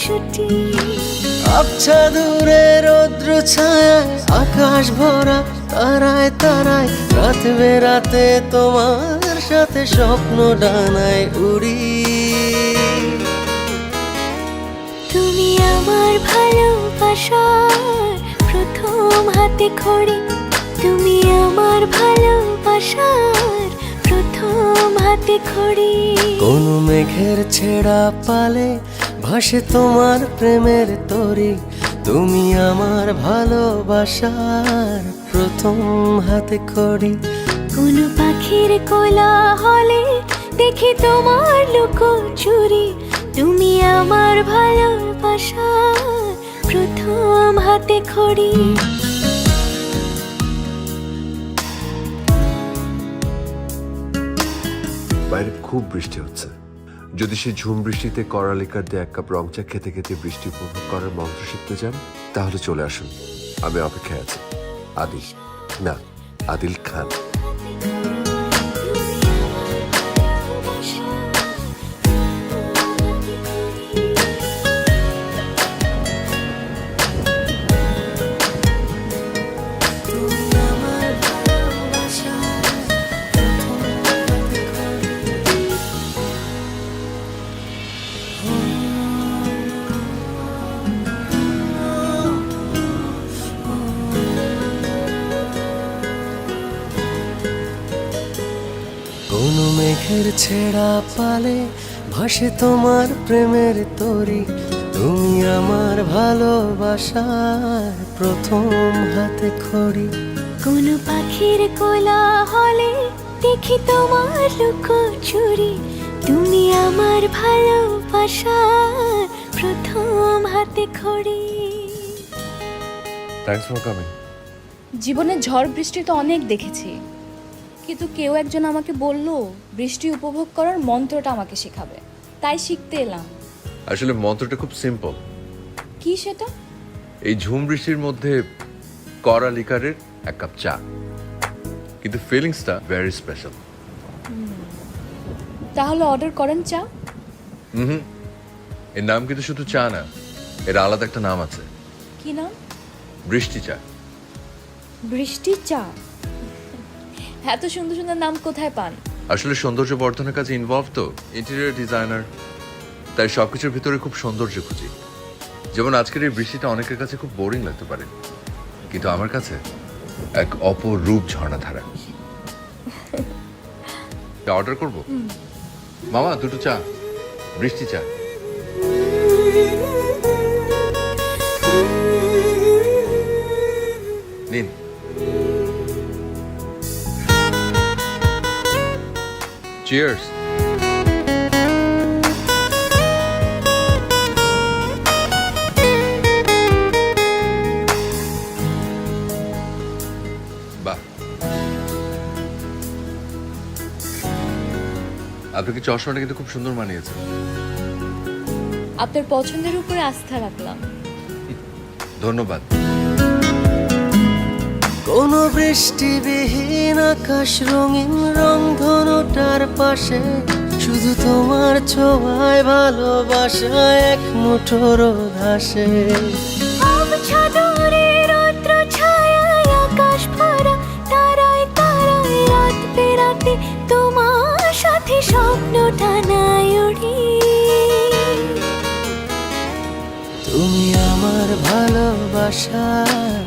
ছুটি। আবছা দূরে রৌদ্র ছায়ায় আকাশ ভরা তারায় তারায়, রাত বেরাতে তোমার সাথে স্বপ্ন ডানায় উড়ি। তুমি আমার ভালোবাসার প্রথম হাতে খড়ি, তুমি আমার ভালোবাসার প্রথম হাতে খড়ি। কোন মেঘের ছেঁড়া পালে ভাসে তোমার প্রেমের তরি, তুমি আমার ভালোবাসার প্রথম হাতে খড়ি। কোন পাখির কোলাহলে দেখি তোমার লুকোচুরি, তুমি আমার ভালোবাসার প্রথম হাতে খড়ি। বাইরে খুব বৃষ্টি হচ্ছে, যদি সে ঝুম বৃষ্টিতে করালিকার দিয়ে এক কাপ রং চা খেতে খেতে বৃষ্টি উপভোগ করার মন্ত্র শিখতে চান, তাহলে চলে আসুন, আমি অপেক্ষায় আছি। আদিল, না, আদিল খান। কোন মেঘের ছেঁড়া পালে ভাসে তোমার প্রেমের তরি, তুমি আমার ভালোবাসার প্রথম হাতে খড়ি। কোন পাখির কোলাহলে দেখি তোমার লুকোচুরি, তুমি আমার ভালোবাসার প্রথম হাতে খড়ি। Thanks for coming. জীবনে ঝড় বৃষ্টি তো অনেক দেখেছি, কিন্তু কেউ একজন আমাকে বলল বৃষ্টি উপভোগ করার মন্ত্রটা আমাকে শেখাবে, তাই শিখতে এলাম। আসলে মন্ত্রটা খুব সিম্পল। কি সেটা? এই ঝুম বৃষ্টির মধ্যে করালিকারের এক কাপ চা, কিন্তু ফিলিংসটা ভেরি স্পেশাল। তাহলে অর্ডার করেন চা। এর নাম কিন্তু শুধু চা না, এর আলাদা একটা নাম আছে। কি নাম? বৃষ্টি চা। বৃষ্টি চা? এত সুন্দর সুন্দর নাম কোথায় পান? আসলে সৌন্দর্য বর্ধনের কাজে ইনভলভ তো, ইন্টেরিয়র ডিজাইনার, তাই সবকিছুর ভিতরে খুব সৌন্দর্য খুঁজি। যেমন আজকের এই বৃষ্টিটা অনেকের কাছে খুব বোরিং লাগতে পারে, কিন্তু আমার কাছে এক অপরূপ ঝর্ণাধারা। অর্ডার করব? মামা দুটো চা, বৃষ্টি চা। নিন। চিয়ার্স। বাহ, আপনাকে চশমাটা কিন্তু খুব সুন্দর মানিয়েছে। আপনার পছন্দের উপরে আস্থা রাখলাম। ধন্যবাদ। কোন বৃষ্টিবিহীন আকাশ রঙিন রংধনুটার পাশে, শুধু তোমার ছোঁয়ায় ভালোবাসা এক মুঠোর ধাসে। আবছা দূরে রৌদ্র ছায়ায় আকাশ ভরা তারায় তারায়, রাত বেরাতে তোমার সাথে স্বপ্ন টানায় উড়ি। তুমি আমার ভালোবাসার